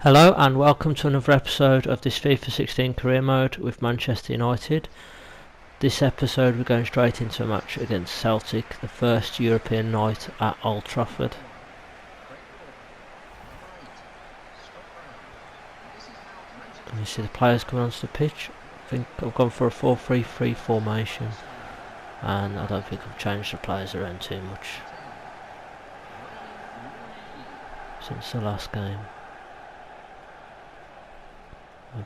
Hello and welcome to another episode of this FIFA 16 career mode with Manchester United. This episode we're going straight into a match against Celtic, the first European night at Old Trafford. And you see the players coming onto the pitch. I think I've gone for a 4-3-3 formation and I don't think I've changed the players around too much since the last game.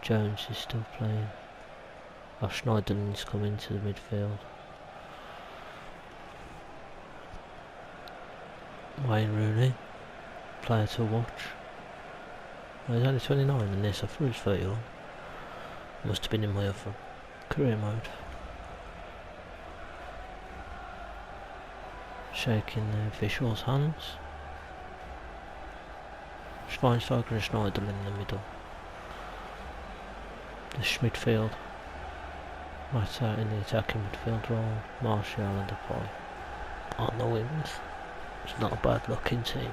Jones is still playing. Schneiderlin's come into the midfield. Wayne Rooney, player to watch. He's only 29 in this, I thought he was 31. Must have been in my other career mode. Shaking the official's hands. Schweinsteiger and Schneiderlin in the middle. The midfield. Right out in the attacking midfield role. Martial and Depay on the wings. It's not a bad looking team.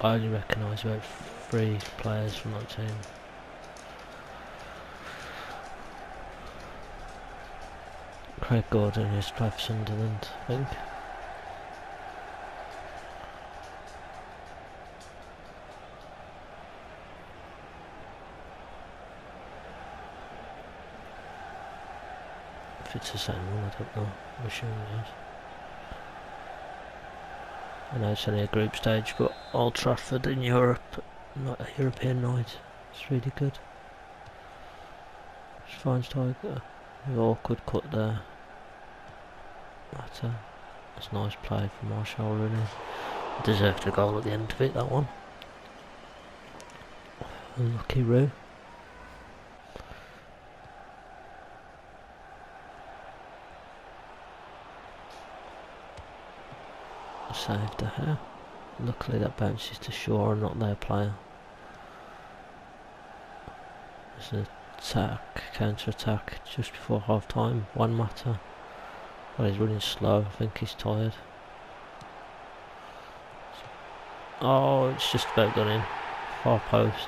I only recognise about 3 players from that team. Craig Gordon used to play for Sunderland, I think. If it's the same one, I don't know. I'm assuming it is. I know it's only a group stage, but Old Trafford in Europe, not a European night. It's really good. Schweinsteiger, an awkward cut there. That's a nice play from Martial, really. Deserved a goal at the end of it, that one. Unlucky Roo. Saved a hair. Luckily that bounces to Shaw and not their player. There's an attack, counter attack just before half time. One matter. Well, he's running slow, I think he's tired. Oh, it's just about gone in. Far post.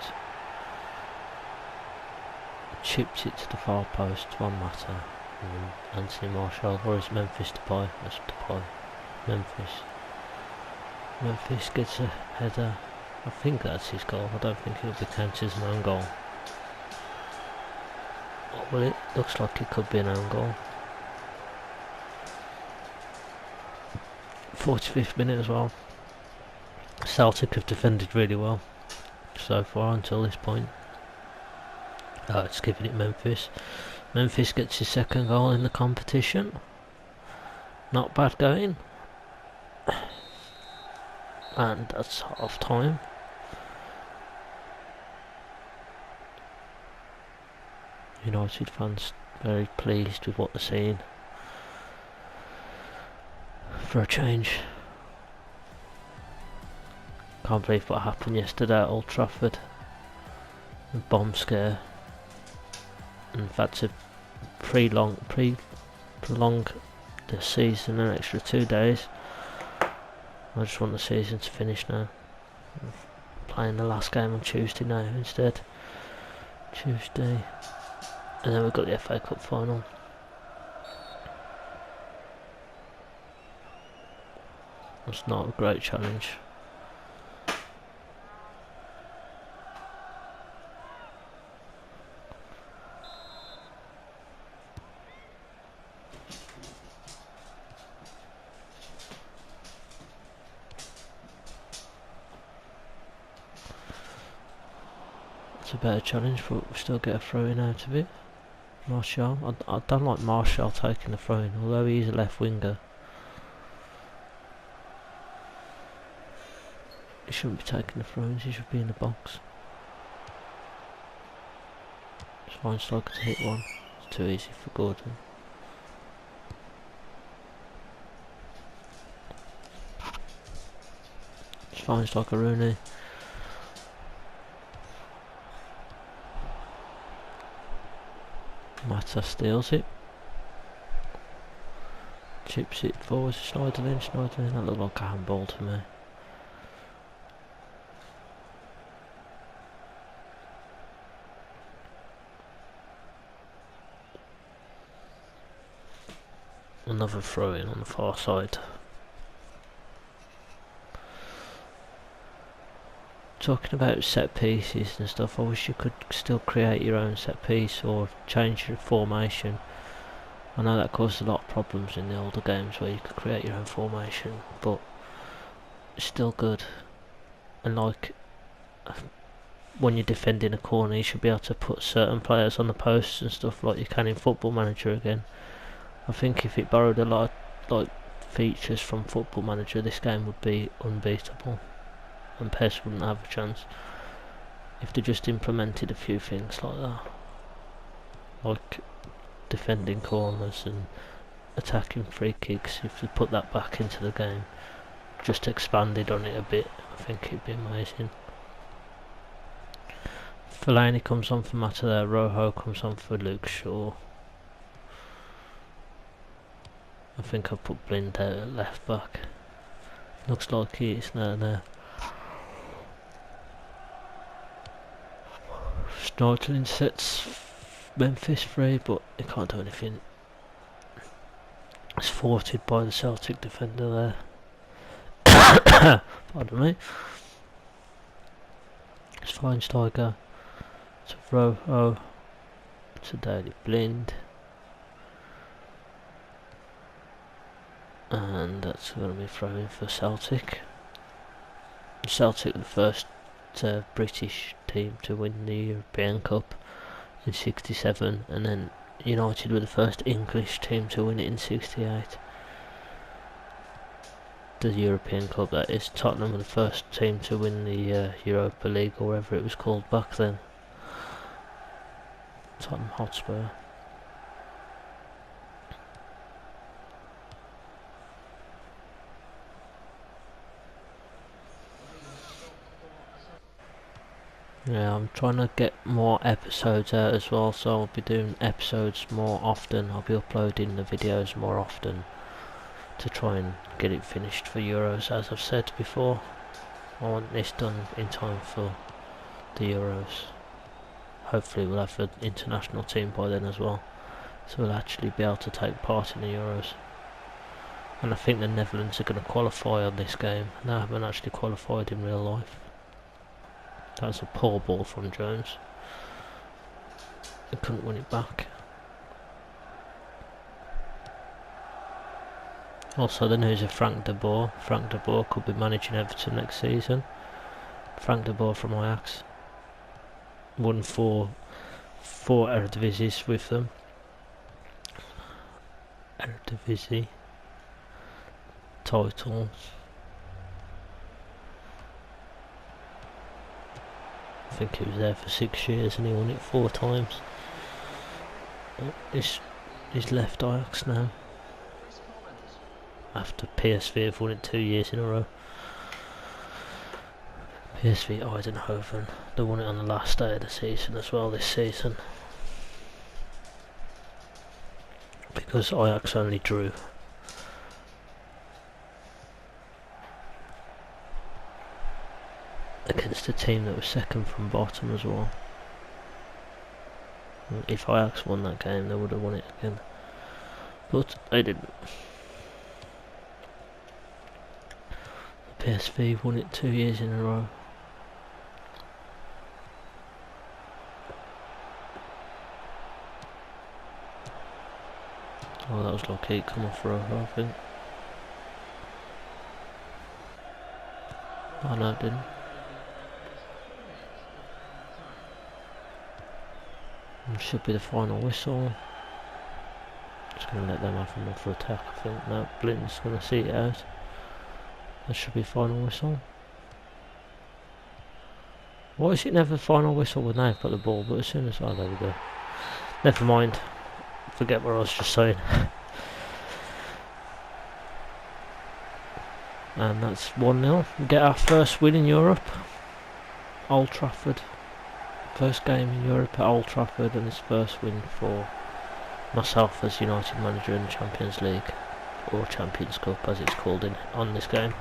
Chipped it to the far post, one matter. Anthony Martial, or is Memphis Depay? That's Depay. Memphis gets a header. I think that's his goal. I don't think it'll be counted as an own goal. Well, it looks like it could be an own goal. 45th minute as well. Celtic have defended really well so far until this point. It's giving it Memphis. Memphis gets his second goal in the competition. Not bad going. And that's half time. United fans very pleased with what they're seeing. For a change. Can't believe what happened yesterday at Old Trafford. A bomb scare. In fact, to prolong the season an extra 2 days. I just want the season to finish now. I'm playing the last game on Tuesday now instead. Tuesday. And then we've got the FA Cup final. That's not a great challenge. It's a better challenge, but we still get a throw in out of it. Martial. I don't like Martial taking the throw in, although he's a left winger. He shouldn't be taking the throws, he should be in the box. Schweinsteiger to hit one. It's too easy for Gordon. Schweinsteiger Rooney. Mata steals it. Chips it forwards, Schneiderlin. That looked like a handball to me. Another throw in on the far side. Talking about set pieces and stuff, I wish you could still create your own set piece or change your formation. I know that caused a lot of problems in the older games where you could create your own formation, but it's still good. And like, when you're defending a corner, you should be able to put certain players on the posts and stuff like you can in Football Manager again. I think if it borrowed a lot of like features from Football Manager, this game would be unbeatable and PES wouldn't have a chance if they just implemented a few things like that, like defending corners and attacking free kicks. If they put that back into the game, just expanded on it a bit, I think it'd be amazing. Fellaini comes on for Mata there, Rojo comes on for Luke Shaw. I think I've put Blind out at left back. Looks like he is now there. Schneiderlin sets Memphis free, but he can't do anything. It's thwarted by the Celtic defender there. Pardon me. It's Schweinsteiger. It's Rojo. It's a Daily Blind. And that's going to be thrown for Celtic. Celtic, the first British team to win the European Cup in '67, and then United were the first English team to win it in '68. The European Cup, that is. Tottenham were the first team to win the Europa League, or whatever it was called back then. Tottenham Hotspur. Yeah, I'm trying to get more episodes out as well, so I'll be doing episodes more often. I'll be uploading the videos more often to try and get it finished for Euros, as I've said before. I want this done in time for the Euros. Hopefully we'll have an international team by then as well, so we'll actually be able to take part in the Euros. And I think the Netherlands are going to qualify on this game. They haven't actually qualified in real life. That's a poor ball from Jones. He couldn't win it back. Also the news of Frank de Boer. Frank de Boer could be managing Everton next season. Frank de Boer from Ajax. Won four Eredivisie with them. Eredivisie titles. I think he was there for 6 years and he won it 4 times. He's left Ajax now. After PSV have won it 2 years in a row. PSV Eindhoven, they won it on the last day of the season as well this season. Because Ajax only drew. Against a team that was second from bottom as well. If Ajax won that game, they would have won it again, but they didn't. PSV won it 2 years in a row. Oh, that was lucky. It come off Rojo, I think. Oh no, it didn't. Should be the final whistle. Just going to let them have another attack, I think. No, Blinton's going to see it out. That should be final whistle. Why is it never final whistle when they've got the ball, but as soon as... oh, there we go. Never mind. Forget what I was just saying. And that's 1-0. We get our first win in Europe. Old Trafford. First game in Europe at Old Trafford, and his first win for myself as United manager in the Champions League, or Champions Cup as it's called on this game.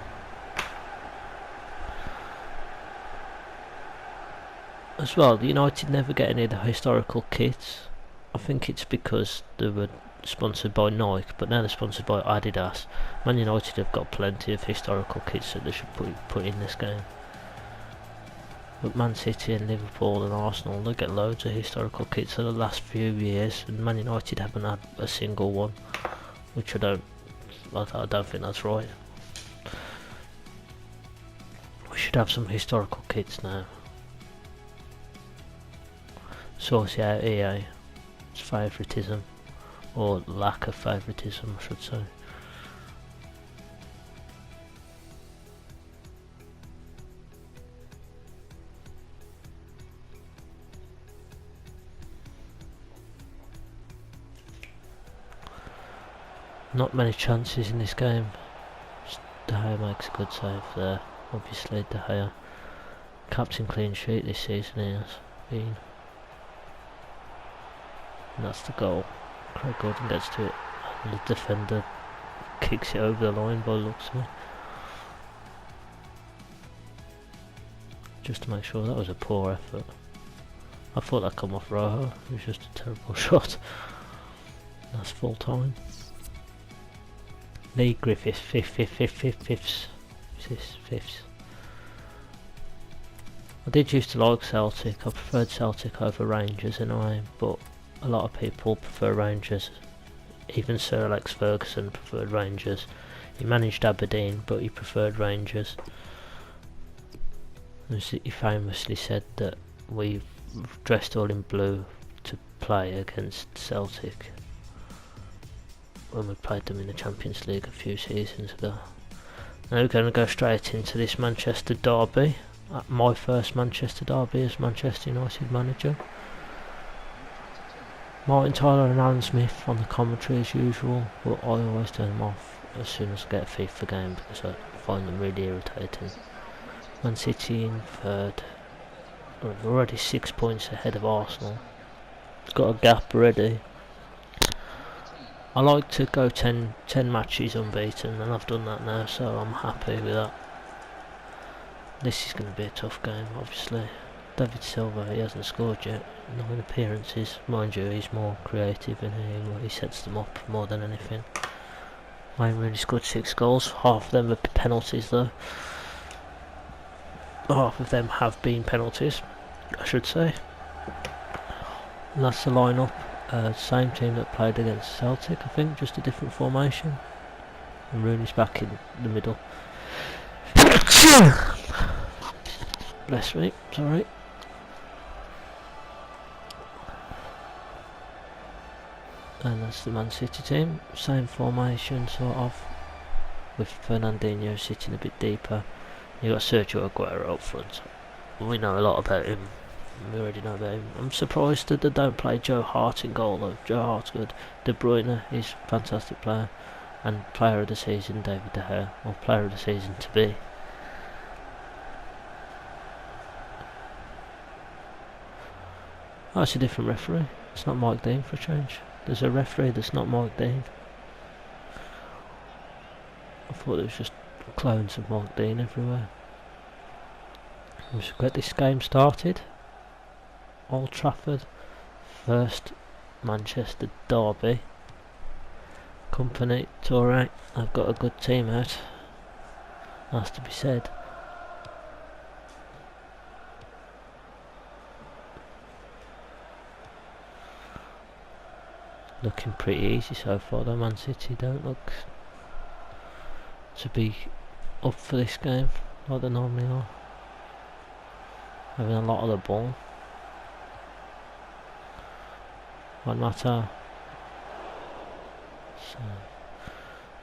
As well, United never get any of the historical kits. I think it's because they were sponsored by Nike, but now they're sponsored by Adidas. Man United have got plenty of historical kits that they should put in this game. But Man City and Liverpool and Arsenal, they get loads of historical kits for the last few years, and Man United haven't had a single one, which I don't think that's right. We should have some historical kits now. Source out EA. It's favouritism, or lack of favouritism, I should say. Not many chances in this game. De Gea makes a good save there. Obviously, De Gea, captain clean sheet this season he has been. And that's the goal. Craig Gordon gets to it, and the defender kicks it over the line by the looks of it. Just to make sure, that was a poor effort. I thought that come off Rojo. It was just a terrible shot. That's full time. Lee Griffiths, fifths. I did used to like Celtic. I preferred Celtic over Rangers in a way, but a lot of people prefer Rangers. Even Sir Alex Ferguson preferred Rangers. He managed Aberdeen, but he preferred Rangers. He famously said that we dressed all in blue to play against Celtic when we played them in the Champions League a few seasons ago. Now we're going to go straight into this Manchester derby. My first Manchester derby as Manchester United manager. Martin Tyler and Alan Smith on the commentary as usual, but I always turn them off as soon as I get a FIFA game because I find them really irritating. Man City in third, already 6 points ahead of Arsenal. It's got a gap already. I like to go 10 matches unbeaten, and I've done that now, so I'm happy with that. This is going to be a tough game, obviously. David Silva, he hasn't scored yet, 9 appearances. Mind you, he's more creative and he sets them up more than anything. Wayne Rooney scored 6 goals, half of them are penalties though. Half of them have been penalties, I should say. And that's the lineup. Same team that played against Celtic, I think, just a different formation. And Rooney's back in the middle. Bless me, sorry. And that's the Man City team, same formation sort of, with Fernandinho sitting a bit deeper. You got Sergio Aguero up front. We know a lot about him. We already know about him. I'm surprised that they don't play Joe Hart in goal though. Joe Hart's good. De Bruyne is a fantastic player. And player of the season, David De Gea. Or player of the season to be. Oh, it's a different referee. It's not Mike Dean for a change. There's a referee that's not Mike Dean. I thought it was just clones of Mike Dean everywhere. Let's get this game started. Old Trafford, first Manchester derby. Company, Toure, I've got a good team out. Has to be said. Looking pretty easy so far though. Man City don't look to be up for this game like they normally are. Having a lot of the ball. Won't matter. So,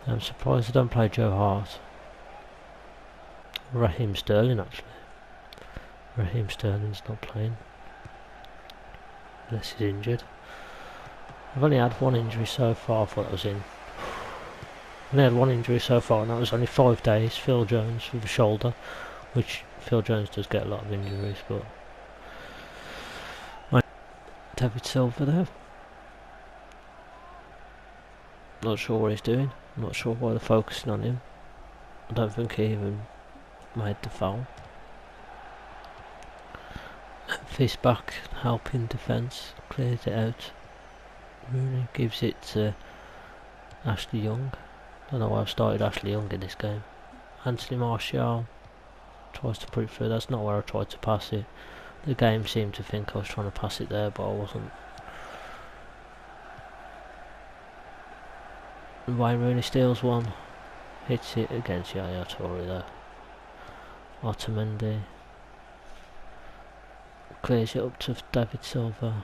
I'm surprised they don't play Joe Hart. Raheem Sterling actually. Raheem Sterling's not playing. Unless he's injured. I've only had one injury so far. I thought I was in. I've only had one injury so far, and that was only 5 days. Phil Jones with a shoulder, which Phil Jones does get a lot of injuries, but David Silva there. Not sure what he's doing. Not sure why they're focusing on him. I don't think he even made the foul. Fist back, helping defence, clears it out. Rooney gives it to Ashley Young. Don't know why I've started Ashley Young in this game. Anthony Martial tries to put it through. That's not where I tried to pass it. The game seemed to think I was trying to pass it there, but I wasn't. Wayne Rooney steals one. Hits it against Yaya Toure there. Otamendi clears it up to David Silva.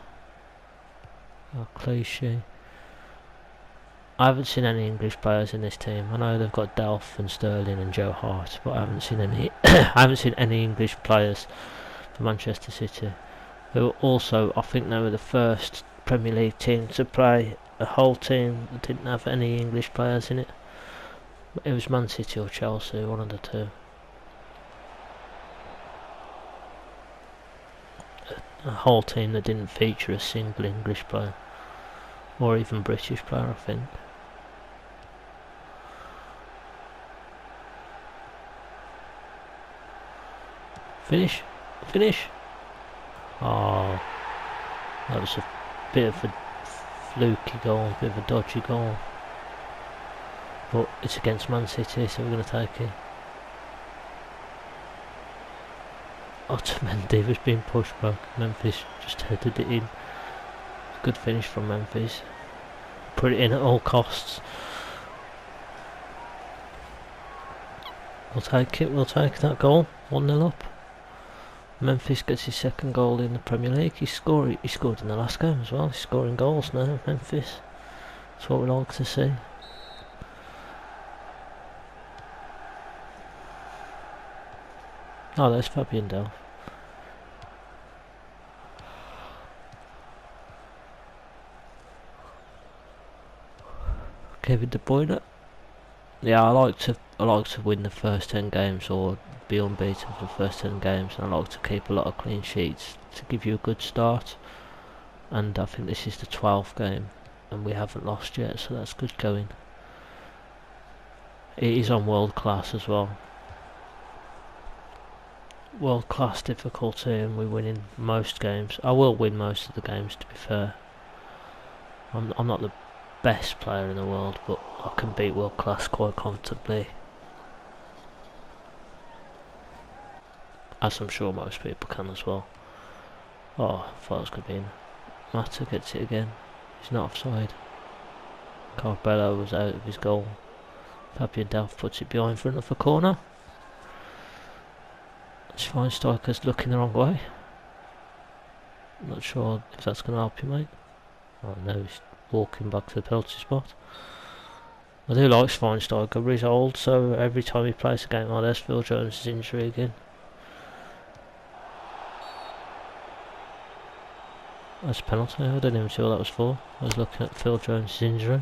Clichy. I haven't seen any English players in this team. I know they've got Delph and Sterling and Joe Hart, but I haven't seen any. I haven't seen any English players for Manchester City. Who also, I think they were the first Premier League team to play a whole team that didn't have any English players in it. It was Man City or Chelsea, one of the two. A whole team that didn't feature a single English player. Or even British player, I think. Finish! Finish! Oh, that was a bit of a fluky goal, a bit of a dodgy goal. But it's against Man City, so we're going to take it. Otamendi was being pushed back. Memphis just headed it in. Good finish from Memphis. Put it in at all costs. We'll take it, we'll take that goal. 1-0 up. Memphis gets his second goal in the Premier League. He scored in the last game as well. He's scoring goals now, Memphis. That's what we like to see. Oh, there's Fabian Delph. Kevin De Bruyne. Yeah, I like to win the first 10 games or be unbeaten for the first 10 games, and I like to keep a lot of clean sheets to give you a good start. And I think this is the 12th game, and we haven't lost yet, so that's good going. It is on world class as well. World class difficulty, and we're winning most games. I will win most of the games, to be fair. I'm not the best player in the world, but I can beat world class quite comfortably, as I'm sure most people can as well. Oh, I thought it was going to be in. Mata gets it again. He's not offside. Carbello was out of his goal. Fabian Delph puts it behind for another corner. Schweinsteiger's looking the wrong way. Not sure if that's going to help you, mate. Oh no, he's walking back to the penalty spot. I do like Schweinsteiger, but he's old, so every time he plays a game like this, Phil Jones' injury again. That's a penalty. I don't even see what that was for. I was looking at Phil Jones' injury.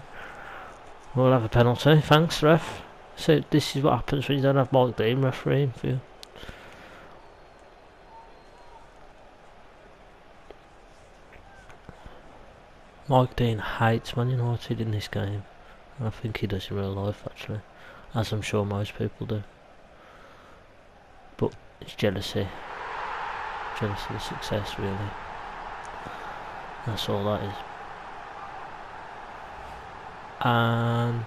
We'll have a penalty. Thanks, ref. So this is what happens when you don't have Mike Dean refereeing for you. Mike Dean hates Man United in this game. And I think he does in real life, actually. As I'm sure most people do. But it's jealousy. Jealousy of success, really. That's all that is. And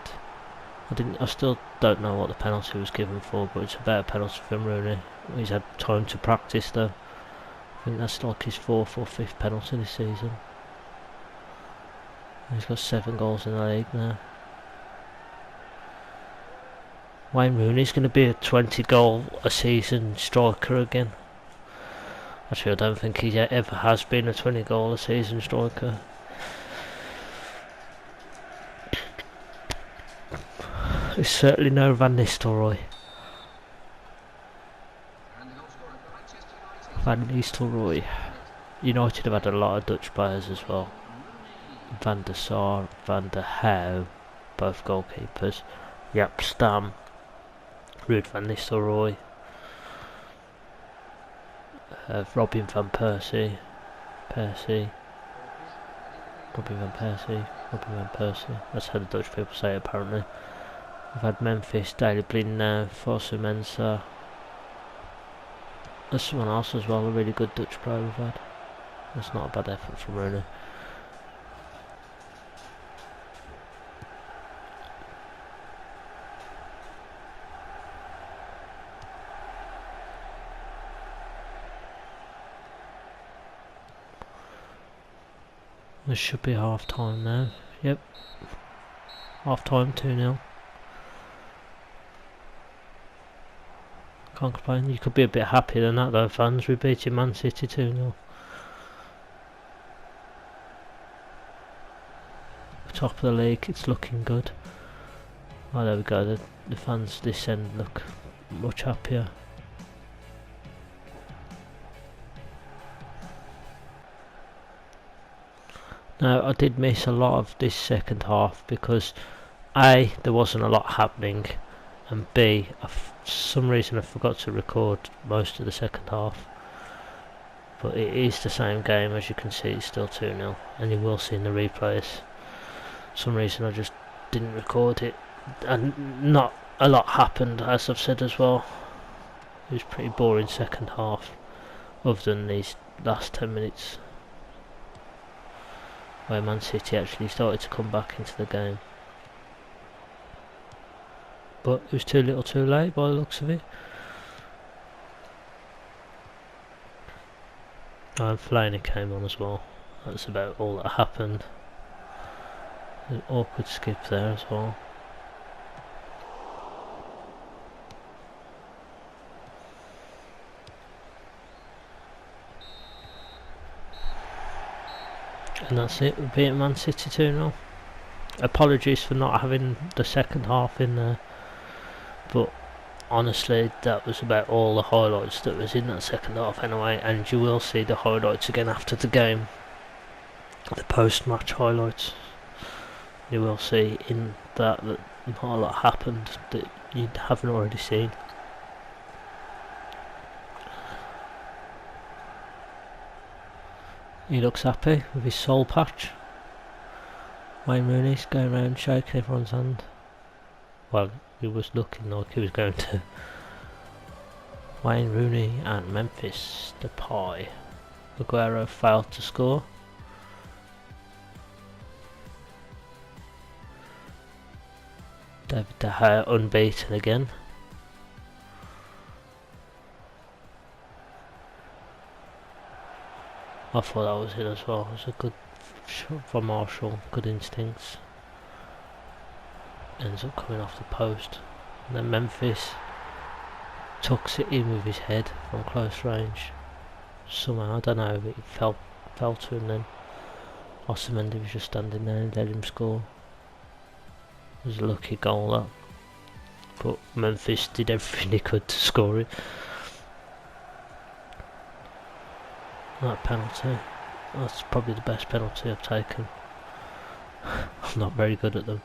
I still don't know what the penalty was given for, but it's a better penalty from Rooney. He's had time to practice though. I think that's like his 4th or 5th penalty this season. He's got 7 goals in the league now. Wayne Rooney's going to be a 20 goal a season striker again. Actually, I don't think he ever has been a 20 goal a season striker. It's certainly no Van Nistelrooy. Van Nistelrooy. United have had a lot of Dutch players as well. Van der Sar, Van der Heu, both goalkeepers. Jaap Stam, Ruud van Nistelrooy, Robin van Persie, Robin van Persie. That's how the Dutch people say it, apparently. We've had Memphis, Daley Blind now, Fosu Mensah. There's someone else as well, a really good Dutch player we've had. That's not a bad effort from Rooney. This should be half time now. Yep. Half time, 2-0. Can't complain. You could be a bit happier than that though, fans. We beat Man City 2-0. Top of the league, it's looking good. Oh, there we go. The fans this end look much happier. Now, I did miss a lot of this second half because A, there wasn't a lot happening, and B, for some reason I forgot to record most of the second half. But it is the same game, as you can see, it's still 2-0, and you will see in the replays. For some reason I just didn't record it, and not a lot happened, as I've said as well. It was pretty boring second half, other than these last 10 minutes. Where Man City actually started to come back into the game. But it was too little too late by the looks of it. And Fellaini came on as well. That's about all that happened. An awkward skip there as well. And that's it, we're beating Man City 2-0. Apologies for not having the second half in there, but honestly that was about all the highlights that was in that second half anyway, and you will see the highlights again after the game, the post-match highlights. You will see in that not a lot happened that you haven't already seen. He looks happy with his soul patch. Wayne Rooney's going around shaking everyone's hand. Well, he was looking like he was going to. Wayne Rooney and Memphis Depay. Aguero failed to score. David De Gea unbeaten again. I thought that was it as well. It was a good shot from Marshall, good instincts. Ends up coming off the post. And then Memphis tucks it in with his head from close range. Somehow, I don't know, but it fell to him then. Osimhen was just standing there and let him score. It was a lucky goal that. But Memphis did everything he could to score it. That penalty, that's probably the best penalty I've taken. I'm not very good at them.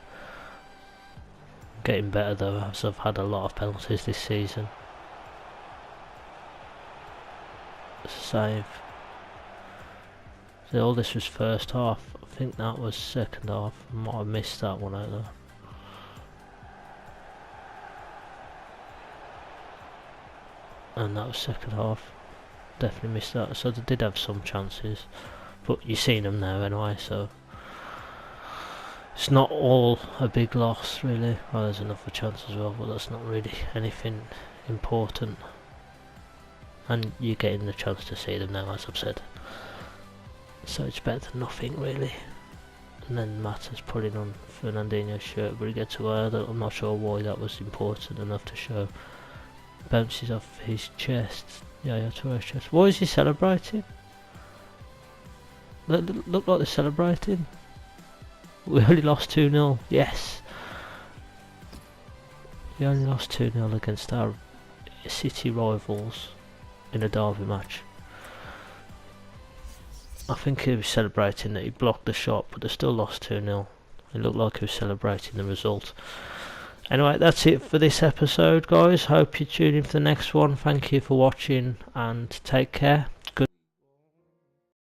Getting better though, as I've had a lot of penalties this season. Save. So all this was first half. I think that was second half. I might have missed that one out there. And that was second half. Definitely missed that. So they did have some chances, but you've seen them now anyway, so it's not all a big loss really. Well, there's another chance as well, but that's not really anything important, and you're getting the chance to see them now, as I've said, so it's better than nothing really. And then Mata's putting on Fernandinho's shirt, but he gets away. I'm not sure why that was important enough to show. Bounces off his chest. Yeah, Toure's chest. Why is he celebrating? Look like they're celebrating. We only lost 2-0. Yes. We only lost 2-0 against our City rivals in a derby match. I think he was celebrating that he blocked the shot, but they still lost 2-0. It looked like he was celebrating the result. Anyway, that's it for this episode, guys. Hope you tune in for the next one. Thank you for watching and take care.